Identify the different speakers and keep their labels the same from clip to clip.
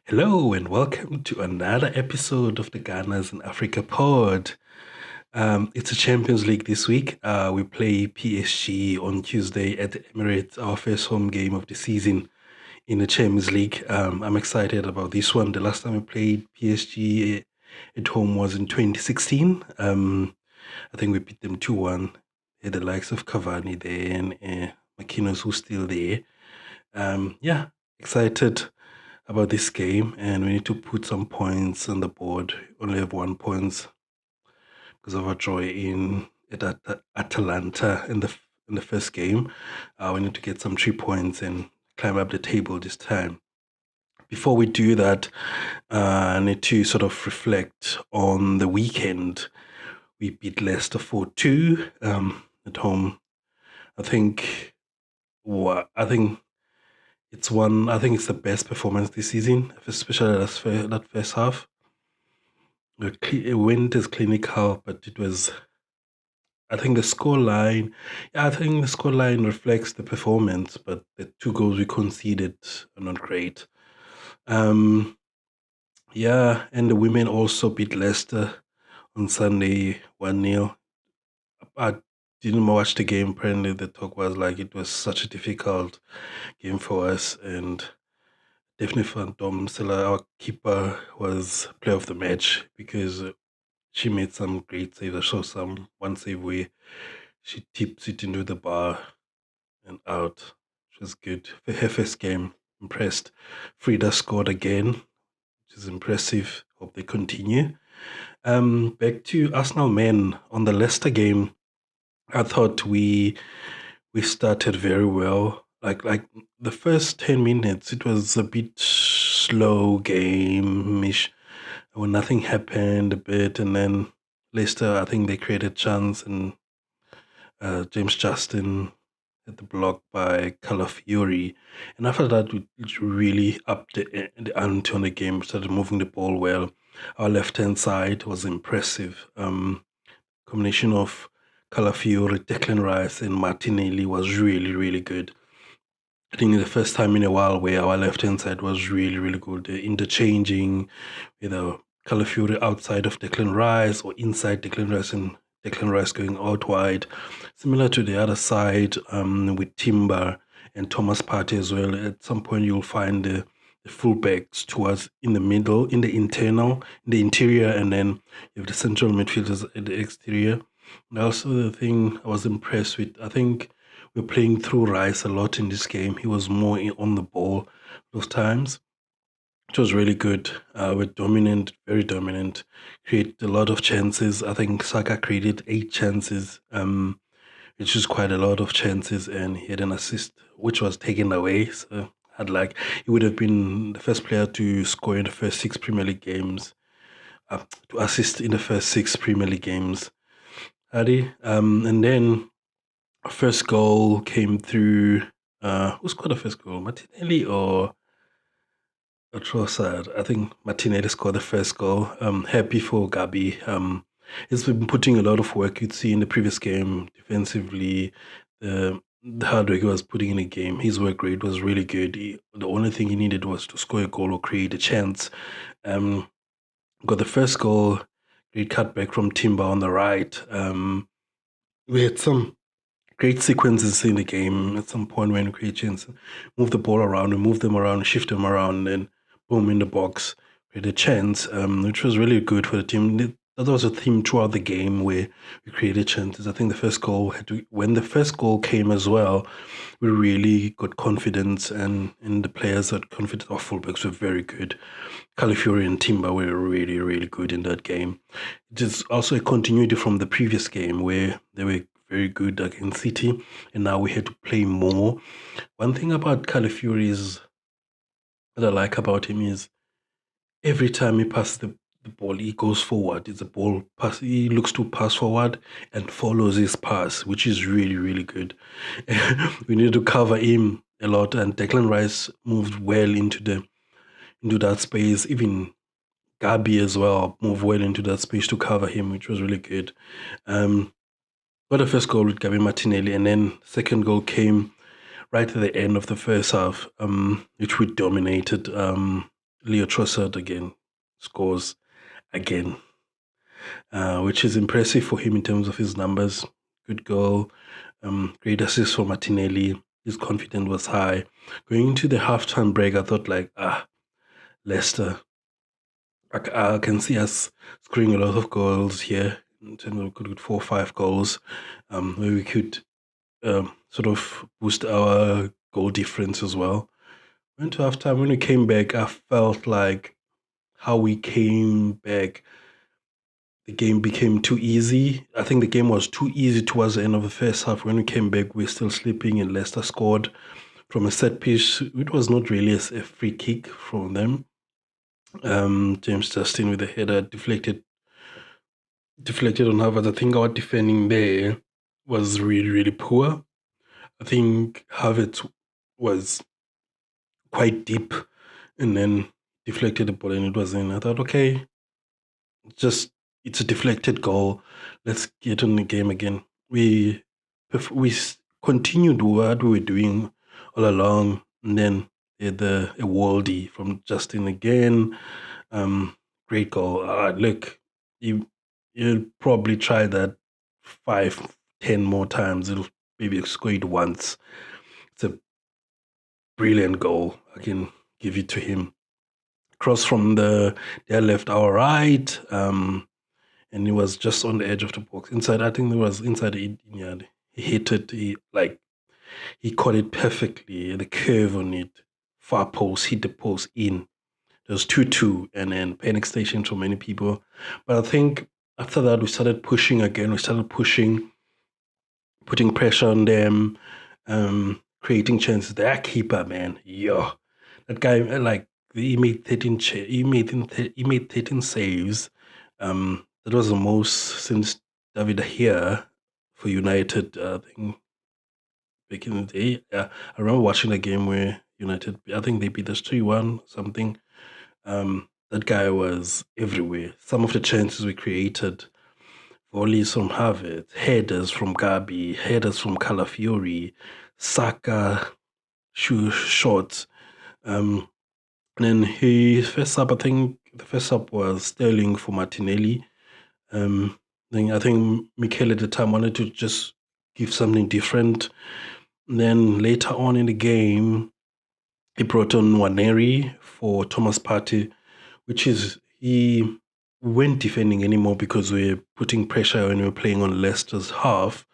Speaker 1: Hello and welcome to another episode of the Ghana's in Africa pod. It's a Champions League this week. We play PSG on Tuesday at the Emirates, our first home game of the season in the Champions League. I'm excited about this one. The last time we played PSG at home was in 2016. I think we beat them 2-1. Had the likes of Cavani there and Marquinhos who's still there. Yeah, excited about this game, and we need to put some points on the board. Only have 1 point because of our draw in at Atalanta in the first game. We need to get some 3 points and climb up the table this time. Before we do that, I need to sort of reflect on the weekend. We beat Leicester 4-2 at home. I think. I think I think it's the best performance this season, especially that first half. It went as clinical, but it was. I think the scoreline. Yeah, I think the scoreline reflects the performance, but the two goals we conceded are not great. Um, yeah, and the women also beat Leicester on Sunday 1-0. I didn't watch the game. Apparently, the talk was like it was such a difficult game for us, and definitely Phantom Silla, our keeper, was player of the match because she made some great saves. I saw one save where she tips it into the bar and out. Which was good. For her first game, impressed. Frida scored again, which is impressive. Hope they continue. Back to Arsenal men on the Leicester game. I thought we started very well. Like the first 10 minutes, it was a bit slow game-ish when nothing happened a bit, and then Leicester, I think they created chance, and James Justin hit the block by Calafiori, and after that, we really upped the ante on the game. Started moving the ball well. Our left hand side was impressive. Combination of Calafiori, Declan Rice, and Martinelli was really good. I think the first time in a while where our left hand side was really good. The interchanging, Calafiori outside of Declan Rice or inside Declan Rice and Declan Rice going out wide. Similar to the other side with Timber and Thomas Partey as well. At some point you'll find the fullbacks towards in the middle, in the interior, and then you have the central midfielders at the exterior. And also the thing I was impressed with, I think we're playing through Rice a lot in this game. He was more on the ball those times. It was really good. We're dominant, very dominant. Create a lot of chances. I think Saka created 8 chances, which is quite a lot of chances, and he had an assist which was taken away. So I'd like he would have been the first player to score in the first 6 Premier League games, to assist in the first 6 Premier League games. Adi, and then our first goal came through. Who scored the first goal? Martinelli or Trossard? I think Martinelli scored the first goal. Happy for Gabi. He's been putting a lot of work. You'd see in the previous game defensively, the hard work he was putting in the game. His work rate was really good. The only thing he needed was to score a goal or create a chance. Um, got the first goal. Great cutback from Timber on the right. We had some great sequences in the game at some point when creations move the ball around, we move them around, shift them around, and boom in the box, create a chance, which was really good for the team. That was a theme throughout the game where we created chances. I think the first goal when the first goal came as well, we really got confidence, and the players had confidence. Our fullbacks were very good. Calafiori and Timber were really good in that game. It is also a continuity from the previous game where they were very good against City, and now we had to play more. One thing about Calafiori is that I like about him is every time he passes the ball, he goes forward. It's a ball pass. He looks to pass forward and follows his pass, which is really good. We need to cover him a lot, and Declan Rice moved well into that space. Even Gabi as well moved well into that space to cover him, which was really good. Um, got the first goal with Gabi Martinelli, and then second goal came right at the end of the first half, which we dominated. Leo Trossard again scores again, which is impressive for him in terms of his numbers. Good goal, great assist for Martinelli. His confidence was high. Going into the halftime break, I thought like, Leicester. I can see us scoring a lot of goals here. In terms of we could get 4 or 5 goals, where we could sort of boost our goal difference as well. Went to halftime. When we came back, I felt like how we came back, the game became too easy. I think the game was too easy towards the end of the first half. When we came back, we were still sleeping, and Leicester scored from a set piece. It was not really a free kick from them. James Justin with a header deflected on Harvard. I think our defending there was really, really poor. I think Harvard was quite deep and then deflected the ball and it was in. I thought, okay, just it's a deflected goal. Let's get on the game again. We continued what we were doing all along, and then a worldie from Justin again. Um, Great goal. Look, you'll probably try that 5, 10 more times. It'll maybe score it once. It's a brilliant goal. I can give it to him. Cross from their left, our right. And he was just on the edge of the box. Inside, I think it was inside the 18 yard. He hit it. He caught it perfectly. The curve on it, far post, hit the post in. There was 2-2, and then panic station for many people. But I think after that we started pushing again. We started pushing, putting pressure on them, creating chances. Their keeper, man, yo, that guy, like he made 13, he made 13 saves. That was the most since David here for United. I think back in the day. Yeah, I remember watching a game where United, I think they beat us 3-1 something. That guy was everywhere. Some of the chances we created, volleys from Harvard, headers from Gabi, headers from Calafiori, Saka, shots. Um, and then his first up, I think the first up was Sterling for Martinelli. I think Mikel at the time wanted to just give something different. And then later on in the game, he brought on Waneri for Thomas Partey, which is he weren't defending anymore because we're putting pressure when we're playing on Leicester's half.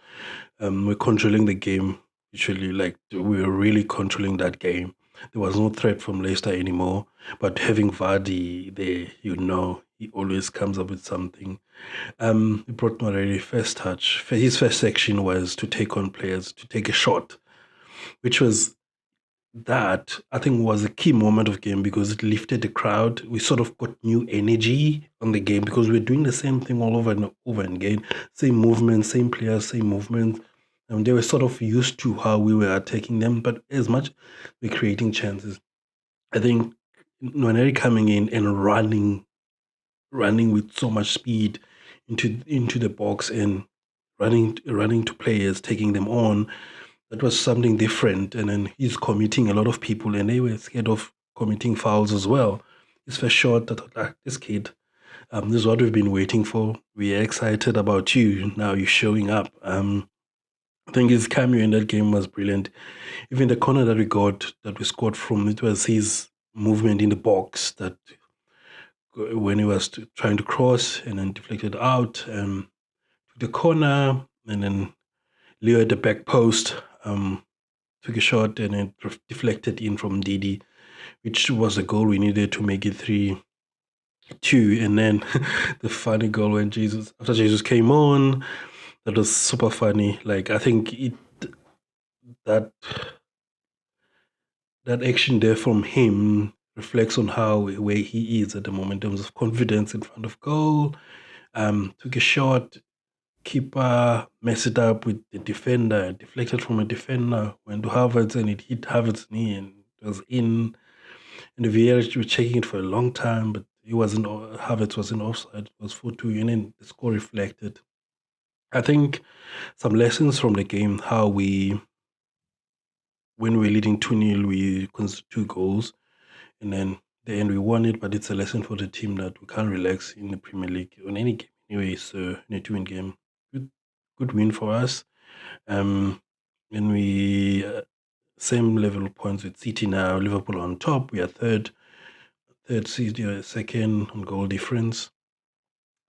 Speaker 1: We're controlling the game. Usually, like we were really controlling that game. There was no threat from Leicester anymore. But having Vardy there, he always comes up with something. He brought Morelli first touch. His first section was to take on players, to take a shot, which was that I think was a key moment of game because it lifted the crowd. We sort of got new energy on the game because we're doing the same thing all over and over and again. Same movement, same players, same movement. And they were sort of used to how we were attacking them. But as much we're creating chances, I think Nwaneri coming in and running with so much speed into the box and running to players, taking them on. That was something different. And then he's committing a lot of people, and they were scared of committing fouls as well. His first shot, I thought, this kid, this is what we've been waiting for. We are excited about you. Now you're showing up. I think his cameo in that game was brilliant. Even the corner that we scored from, it was his movement in the box that when he was trying to cross and then deflected out to the corner, and then Leo at the back post took a shot and it deflected in from Didi, which was a goal we needed to make it 3-2. And then the funny goal when after Jesus came on, that was super funny. Like I think that that action there from him reflects on how where he is at the moment in terms of confidence in front of goal. Took a shot, keeper messed it up with the defender, deflected from a defender, went to Havertz and it hit Havertz's knee and it was in. And the VAR was checking it for a long time, but it wasn't. Havertz was in offside. It was 4-2, and then the score reflected. I think some lessons from the game: how when we're leading 2-0, we concede 2 goals, and then the end we won it, but it's a lesson for the team that we can't relax in the Premier League on any game anyway. So need to win game. Good, good win for us. Um, and we same level of points with City now. Liverpool on top. We are third seed, second on goal difference.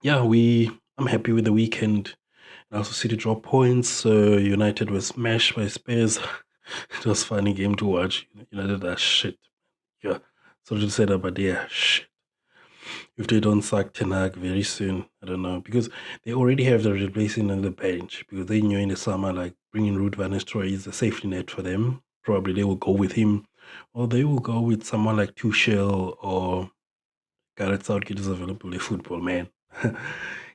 Speaker 1: Yeah, I'm happy with the weekend. And also City dropped points. So United was smashed by Spurs. It was a funny game to watch. United are shit. Yeah, sorry to say that, but they are shit. If they don't sack Ten Hag very soon, I don't know, because they already have the replacing on the bench, because they knew in the summer, like, bringing Ruud van Nistelrooy is a safety net for them. Probably they will go with him, or they will go with someone like Tuchel or Gareth Southgate is available, a football man.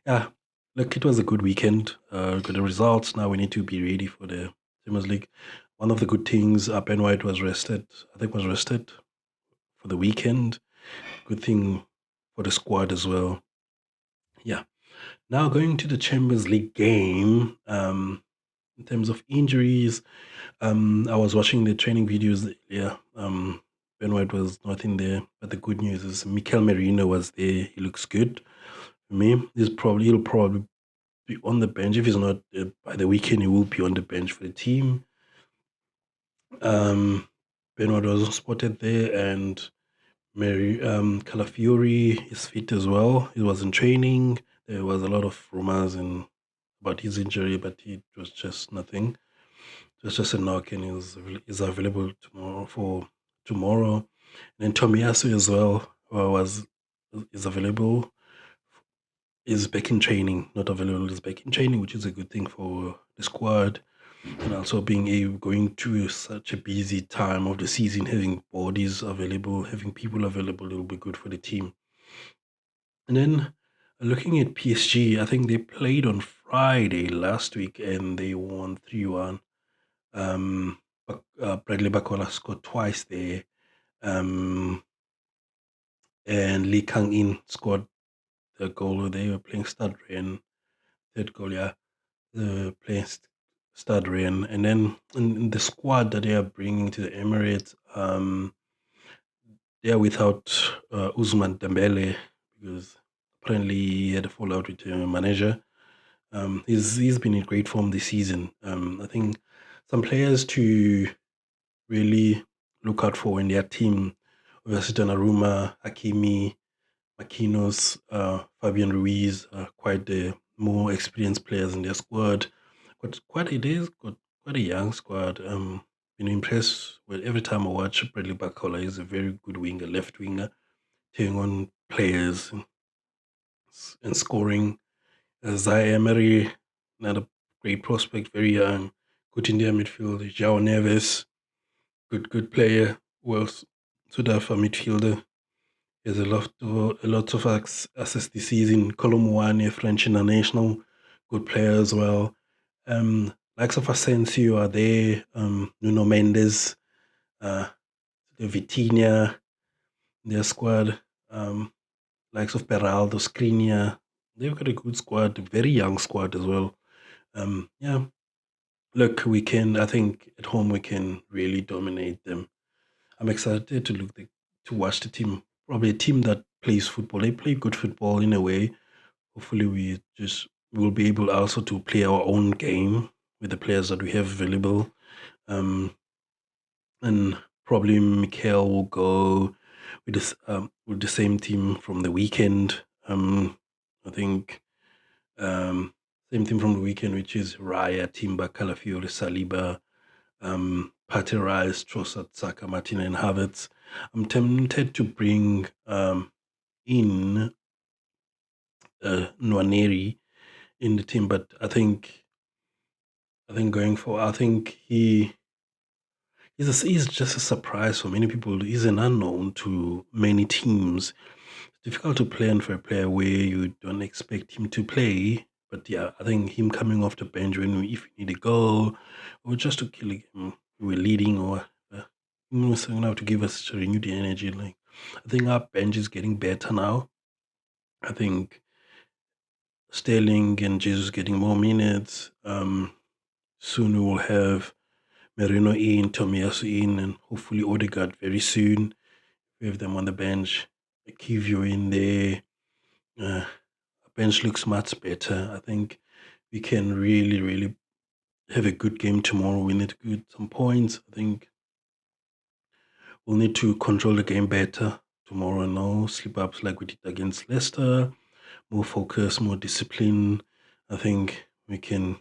Speaker 1: Yeah, look, it was a good weekend. Got the results. Now we need to be ready for the Champions League. One of the good things, Ben White was rested. I think was rested for the weekend. Good thing for the squad as well. Yeah. Now going to the Champions League game. In terms of injuries, I was watching the training videos. Yeah. Ben White was not in there, but the good news is Mikel Merino was there. He looks good. For me, he'll probably be on the bench. If he's not by the weekend, he will be on the bench for the team. Um, Ben White was spotted there, and Calafiori is fit as well. He was in training. There was a lot of rumors about his injury, but it was just nothing. It was just a knock, and is available tomorrow. And then Tomiyasu as well is available. Is back in training, not available. Is back in training, which is a good thing for the squad, and also going through such a busy time of the season, having bodies available, having people available, will be good for the team. And then looking at PSG, I think they played on Friday last week and they won 3-1. Bradley Bacola scored twice there. And Lee Kang-in scored the goal. They were playing Stade Rennes. Third goal, yeah. Playing Stade Rennes. And then in the squad that they are bringing to the Emirates, they are without Usman Dembele because apparently he had a fallout with the manager. He's been in great form this season. I think some players to really look out for in their team, obviously Donnarumma, Hakimi, Marquinhos, Fabian Ruiz, quite the more experienced players in their squad. Got quite a young squad. Been impressed with every time I watch Bradley Barcola. He's a very good winger, left winger, taking on players and scoring. Zaire Emery, another great prospect, very young, good in their midfield. João Neves, good player. Who else? Sudafa midfielder. He has a lot of assists this season. Colomboane, French international, good player as well. Likes of Asensio are there. Nuno Mendes, uh, Vitinha, their squad. Likes of Peraldo, Skriniar. They've got a good squad, a very young squad as well. Yeah, look, I think at home we can really dominate them. I'm excited to watch the team. Probably a team that plays football. They play good football in a way. Hopefully, we will be able also to play our own game with the players that we have available. Um, and probably Mikel will go with the same team from the weekend. I think same team from the weekend, which is Raya, Timber, Calafiori, Saliba, Partey Rice, Trossard, Saka, Martin, and Havertz. I'm tempted to bring in Nwaneri in the team, but I think he's just a surprise for many people. He's an unknown to many teams. It's difficult to plan for a player where you don't expect him to play. But yeah, I think him coming off the bench if we need a goal or just to kill a game, we're leading or he's going to have to give us renewed energy. Like I think our bench is getting better now. I think Sterling and Jesus getting more minutes. Soon we will have Merino in, Tomiyasu in, and hopefully Odegaard very soon. We have them on the bench. Keep you in there. Uh, bench looks much better. I think we can really, really have a good game tomorrow. We need to get some points. I think we'll need to control the game better tomorrow. No slip ups like we did against Leicester. More focus, more discipline. I think we can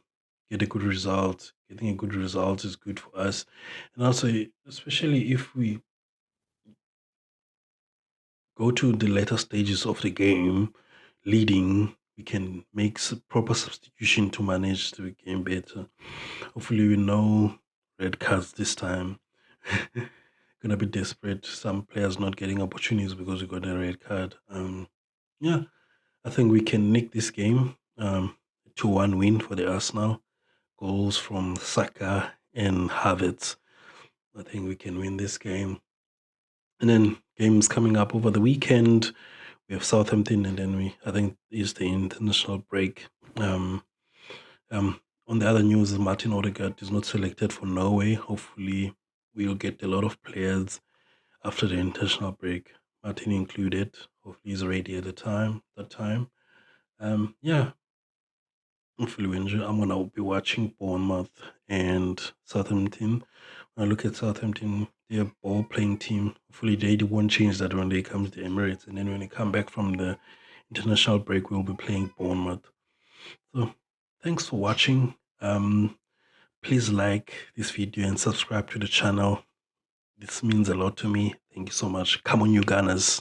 Speaker 1: get a good result. Getting a good result is good for us. And also, especially if we go to the later stages of the game leading, we can make proper substitution to manage the game better. Hopefully, we know red cards this time. Gonna be desperate. Some players not getting opportunities because we got a red card. Yeah, I think we can nick this game. 2-1 win for the Arsenal. Goals from Saka and Havertz. I think we can win this game. And then games coming up over the weekend. We have Southampton, and then I think is the international break. Um, on the other news, Martin Odegaard is not selected for Norway. Hopefully, we'll get a lot of players after the international break. Martin included. Hopefully, he's ready at the time. That time. Yeah. Hopefully, we enjoy. I'm gonna be watching Bournemouth and Southampton. When I look at Southampton, they're a ball playing team. Hopefully, they won't change that when they come to the Emirates. And then when they come back from the international break, we'll be playing Bournemouth. So, thanks for watching. Please like this video and subscribe to the channel. This means a lot to me. Thank you so much. Come on, you Gunners.